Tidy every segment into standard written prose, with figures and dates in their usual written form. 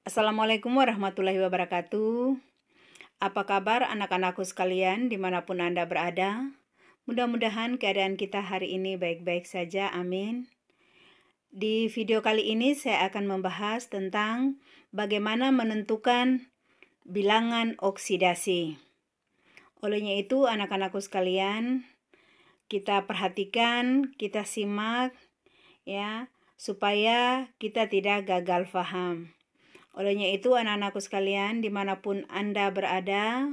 Assalamualaikum warahmatullahi wabarakatuh. Apa kabar anak-anakku sekalian dimanapun Anda berada? Mudah-mudahan keadaan kita hari ini baik-baik saja, amin. Di video kali ini saya akan membahas tentang bagaimana menentukan bilangan oksidasi. Olehnya itu anak-anakku sekalian, kita perhatikan, kita simak ya, supaya kita tidak gagal paham. Olehnya itu anak-anakku sekalian dimanapun Anda berada,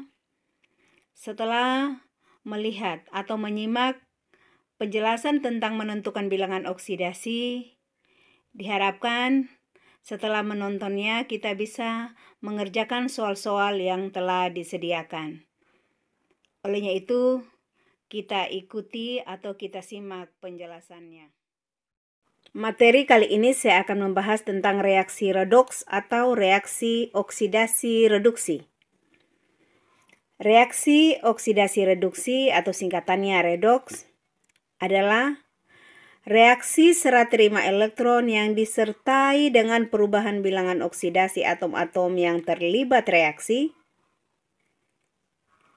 setelah melihat atau menyimak penjelasan tentang menentukan bilangan oksidasi, diharapkan setelah menontonnya kita bisa mengerjakan soal-soal yang telah disediakan. Olehnya itu kita ikuti atau kita simak penjelasannya. Materi kali ini saya akan membahas tentang reaksi redoks atau reaksi oksidasi reduksi. Reaksi oksidasi reduksi atau singkatannya redoks adalah reaksi serah terima elektron yang disertai dengan perubahan bilangan oksidasi atom-atom yang terlibat reaksi,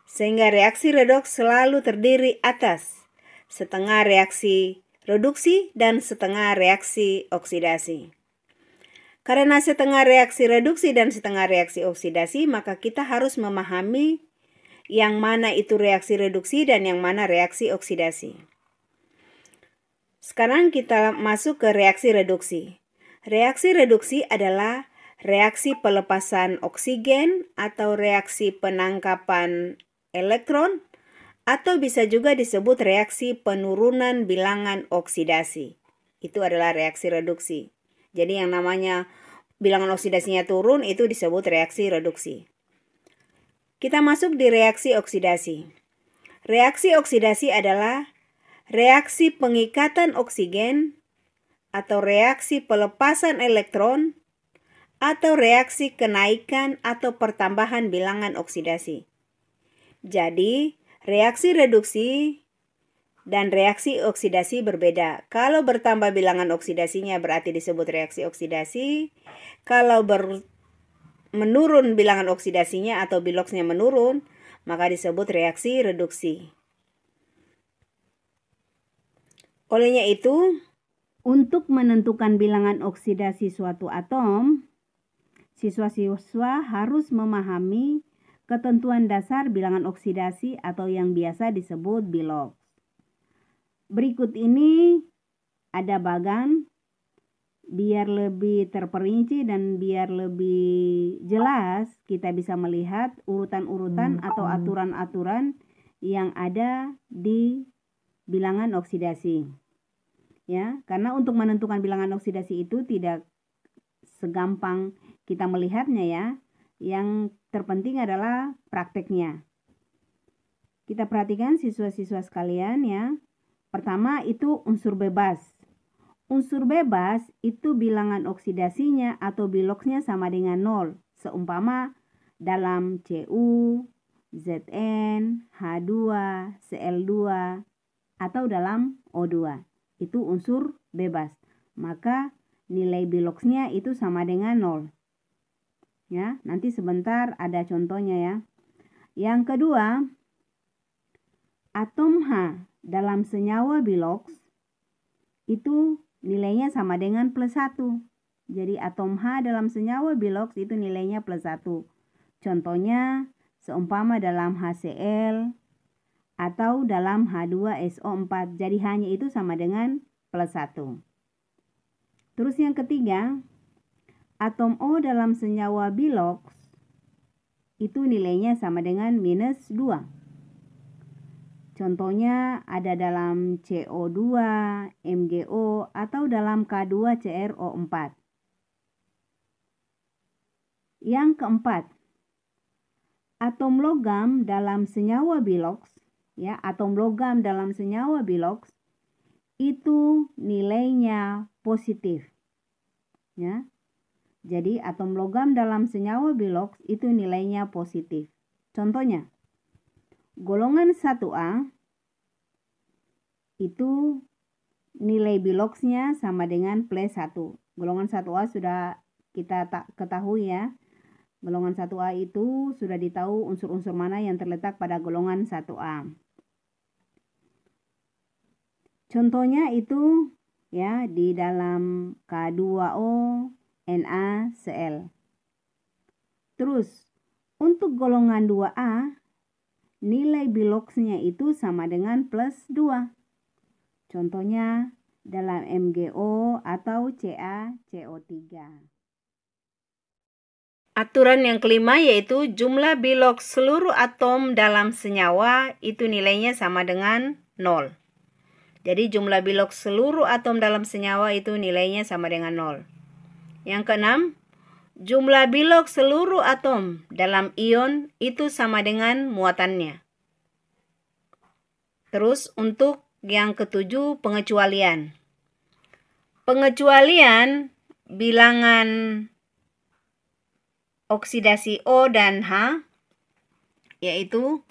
sehingga reaksi redoks selalu terdiri atas setengah reaksi reduksi dan setengah reaksi oksidasi. Karena setengah reaksi reduksi dan setengah reaksi oksidasi, maka kita harus memahami yang mana itu reaksi reduksi dan yang mana reaksi oksidasi. Sekarang kita masuk ke reaksi reduksi. Reaksi reduksi adalah reaksi pelepasan oksigen atau reaksi penangkapan elektron, atau bisa juga disebut reaksi penurunan bilangan oksidasi. Itu adalah reaksi reduksi. Jadi yang namanya bilangan oksidasinya turun itu disebut reaksi reduksi. Kita masuk di reaksi oksidasi. Reaksi oksidasi adalah reaksi pengikatan oksigen atau reaksi pelepasan elektron atau reaksi kenaikan atau pertambahan bilangan oksidasi. Jadi, reaksi reduksi dan reaksi oksidasi berbeda. Kalau bertambah bilangan oksidasinya berarti disebut reaksi oksidasi. Kalau menurun bilangan oksidasinya atau biloksnya menurun, maka disebut reaksi reduksi. Olehnya itu, untuk menentukan bilangan oksidasi suatu atom, siswa-siswa harus memahami ketentuan dasar bilangan oksidasi atau yang biasa disebut biloks. Berikut ini ada bagan biar lebih terperinci dan biar lebih jelas kita bisa melihat urutan-urutan atau aturan-aturan yang ada di bilangan oksidasi. Ya, karena untuk menentukan bilangan oksidasi itu tidak segampang kita melihatnya ya. Yang terpenting adalah prakteknya. Kita perhatikan siswa-siswa sekalian ya. Pertama itu unsur bebas. Unsur bebas itu bilangan oksidasinya atau biloksnya sama dengan 0. Seumpama dalam Cu, Zn, H2, Cl2 atau dalam O2. Itu unsur bebas. Maka nilai biloksnya itu sama dengan 0. Ya, nanti sebentar ada contohnya ya. Yang kedua, atom H dalam senyawa biloks itu nilainya sama dengan +1. Jadi atom H dalam senyawa biloks itu nilainya +1. Contohnya seumpama dalam HCl atau dalam H2SO4. Jadi hanya itu sama dengan +1. Terus yang ketiga, atom O dalam senyawa biloks itu nilainya sama dengan -2. Contohnya ada dalam CO2, MgO, atau dalam K2CrO4. Yang keempat, atom logam dalam senyawa biloks, ya, atom logam dalam senyawa biloks itu nilainya positif. Ya. Jadi atom logam dalam senyawa biloks itu nilainya positif. Contohnya, golongan 1A itu nilai biloksnya sama dengan +1. Golongan 1A sudah kita ketahui ya. Golongan 1A itu sudah ditahu unsur-unsur mana yang terletak pada golongan 1A. Contohnya itu ya di dalam K2O NaCl. Terus untuk golongan 2A nilai biloksnya itu sama dengan plus 2. Contohnya dalam MgO atau CaCO3. Aturan yang kelima yaitu jumlah biloks seluruh atom dalam senyawa itu nilainya sama dengan 0. Jadi jumlah biloks seluruh atom dalam senyawa itu nilainya sama dengan 0. Yang keenam, jumlah biloks seluruh atom dalam ion itu sama dengan muatannya. Terus untuk yang ketujuh, pengecualian. Pengecualian bilangan oksidasi O dan H yaitu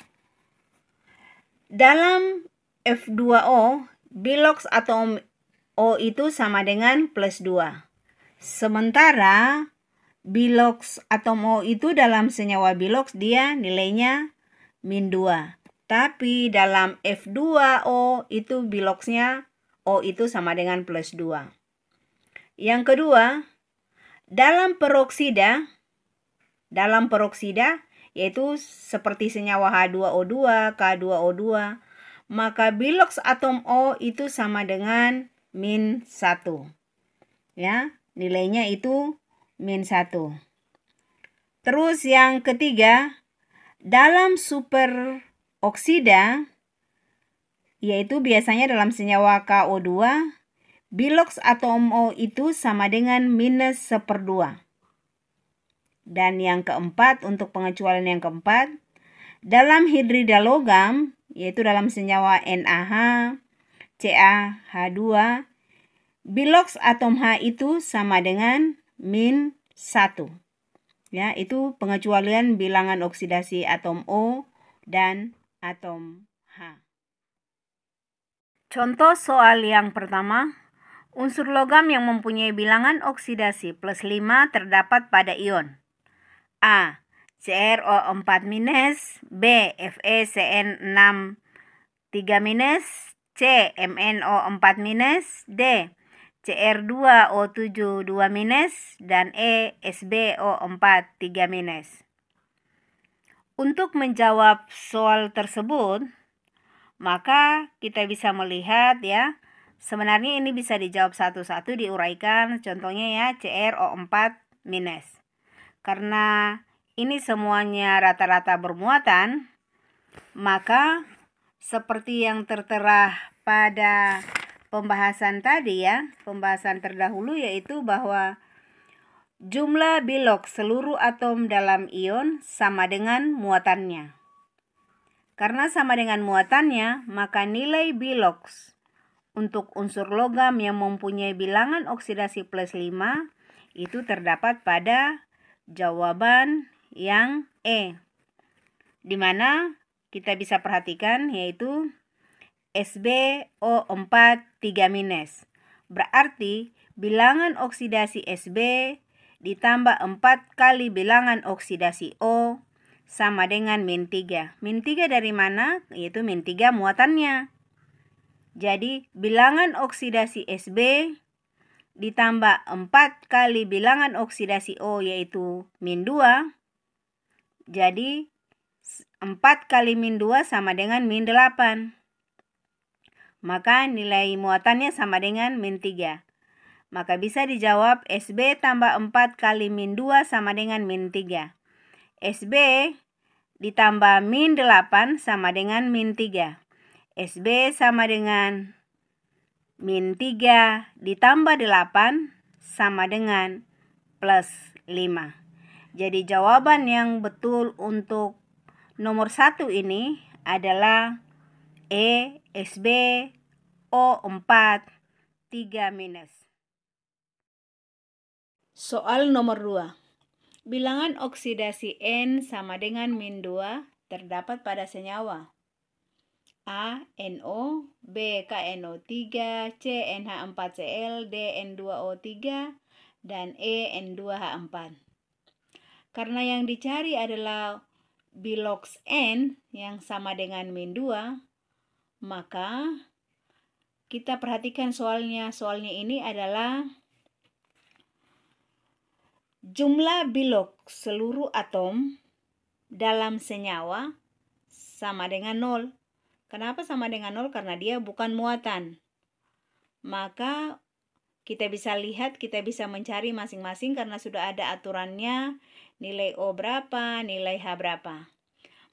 dalam F2O biloks atom O itu sama dengan plus 2. Sementara biloks atom O itu dalam senyawa biloks dia nilainya min 2. Tapi dalam F2O itu biloksnya O itu sama dengan plus 2. Yang kedua, dalam peroksida yaitu seperti senyawa H2O2, K2O2, maka biloks atom O itu sama dengan min 1. Ya, nilainya itu min 1. Terus yang ketiga, dalam superoksida yaitu biasanya dalam senyawa KO2, biloks atom O itu sama dengan minus 1/2. Dan yang keempat, untuk pengecualian yang keempat, dalam hidrida logam, yaitu dalam senyawa NaH, CaH2, biloks atom H itu sama dengan min 1. Ya, itu pengecualian bilangan oksidasi atom O dan atom H. Contoh soal yang pertama, unsur logam yang mempunyai bilangan oksidasi plus 5 terdapat pada ion A. CrO4-, B. FeCN6 3-, C. MnO4-, D. Cr2O7 2-, dan E. SbO4 3-. Untuk menjawab soal tersebut, maka kita bisa melihat ya, sebenarnya ini bisa dijawab satu-satu, diuraikan. Contohnya ya, CrO4-. Karena ini semuanya rata-rata bermuatan, maka seperti yang tertera pada pembahasan tadi ya, pembahasan terdahulu, yaitu bahwa jumlah biloks seluruh atom dalam ion sama dengan muatannya. Karena sama dengan muatannya, maka nilai biloks untuk unsur logam yang mempunyai bilangan oksidasi plus 5 itu terdapat pada jawaban yang E, di mana kita bisa perhatikan yaitu SbO4 3-. Berarti bilangan oksidasi Sb ditambah 4 kali bilangan oksidasi O sama dengan min 3. Min 3 dari mana? Yaitu min 3 muatannya. Jadi bilangan oksidasi Sb ditambah 4 kali bilangan oksidasi O yaitu min 2. Jadi 4 kali min 2 sama dengan min 8. Maka nilai muatannya sama dengan min 3. Maka bisa dijawab Sb tambah 4 kali min 2 sama dengan min 3. Sb ditambah min 8 sama dengan min 3. Sb sama dengan min 3 ditambah 8 sama dengan plus 5. Jadi jawaban yang betul untuk nomor 1 ini adalah E, SbO4 3-. Soal nomor 2. Bilangan oksidasi N sama dengan min 2 terdapat pada senyawa A. NO, B. KNO3, C. NH4Cl, D. N2O3, dan E N2H4. Karena yang dicari adalah bilox N yang sama dengan min 2, maka kita perhatikan soalnya. Soalnya ini adalah jumlah bilox seluruh atom dalam senyawa sama dengan 0. Kenapa sama dengan 0? Karena dia bukan muatan. Maka kita bisa lihat, kita bisa mencari masing-masing karena sudah ada aturannya, nilai O berapa, nilai H berapa.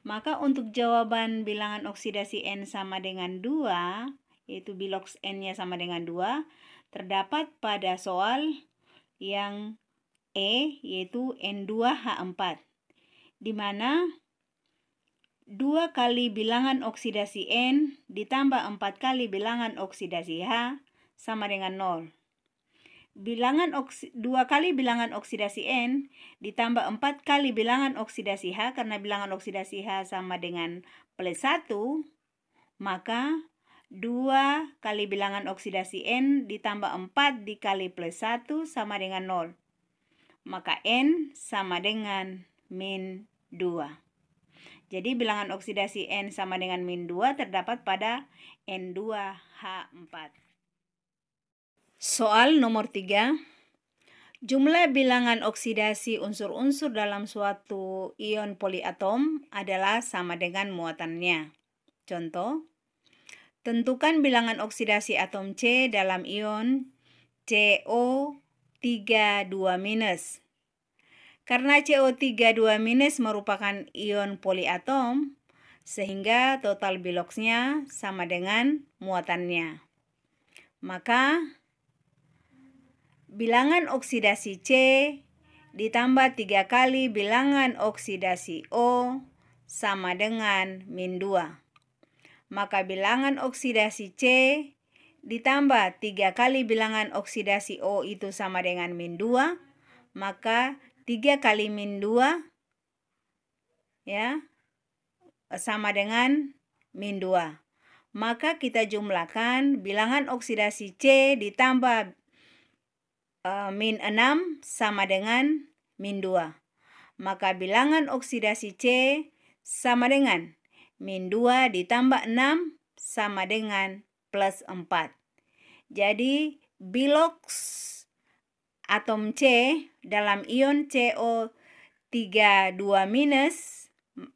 Maka untuk jawaban bilangan oksidasi N sama dengan 2, yaitu bilox N-nya sama dengan 2, terdapat pada soal yang E, yaitu N2H4, di mana 2 kali bilangan oksidasi N ditambah 4 kali bilangan oksidasi H sama dengan 0. 2 kali bilangan oksidasi N ditambah 4 kali bilangan oksidasi H, karena bilangan oksidasi H sama dengan plus 1, maka 2 kali bilangan oksidasi N ditambah 4 dikali plus 1 sama dengan 0. Maka N sama dengan min 2. Jadi bilangan oksidasi N sama dengan min 2 terdapat pada N2H4. Soal nomor 3. Jumlah bilangan oksidasi unsur-unsur dalam suatu ion poliatom adalah sama dengan muatannya. Contoh, tentukan bilangan oksidasi atom C dalam ion CO32-. Karena CO32- merupakan ion poliatom, sehingga total biloxnya sama dengan muatannya. Maka bilangan oksidasi C ditambah 3 kali bilangan oksidasi O sama dengan min 2. Maka bilangan oksidasi C ditambah 3 kali bilangan oksidasi O itu sama dengan min 2. Maka 3 kali min 2 ya sama dengan min 2. Maka kita jumlahkan bilangan oksidasi C ditambah min 6 sama dengan min 2. Maka bilangan oksidasi C sama dengan min 2 ditambah 6 sama dengan plus 4. Jadi bilox atom C dalam ion CO32-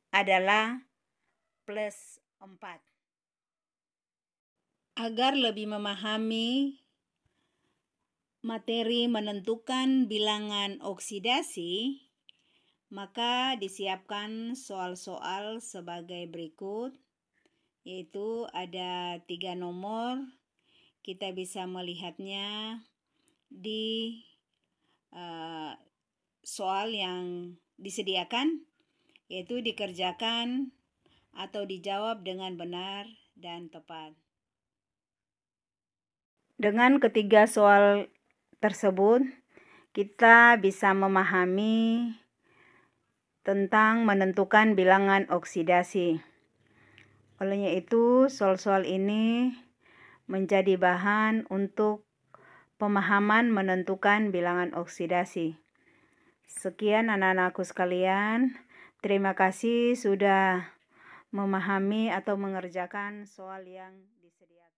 adalah plus 4. Agar lebih memahami materi menentukan bilangan oksidasi, maka disiapkan soal-soal sebagai berikut, yaitu ada 3 nomor. Kita bisa melihatnya di soal yang disediakan, yaitu dikerjakan atau dijawab dengan benar dan tepat. Dengan ketiga soal tersebut, kita bisa memahami tentang menentukan bilangan oksidasi. Olehnya itu, soal-soal ini menjadi bahan untuk pemahaman menentukan bilangan oksidasi. Sekian anak-anakku sekalian. Terima kasih sudah memahami atau mengerjakan soal yang disediakan.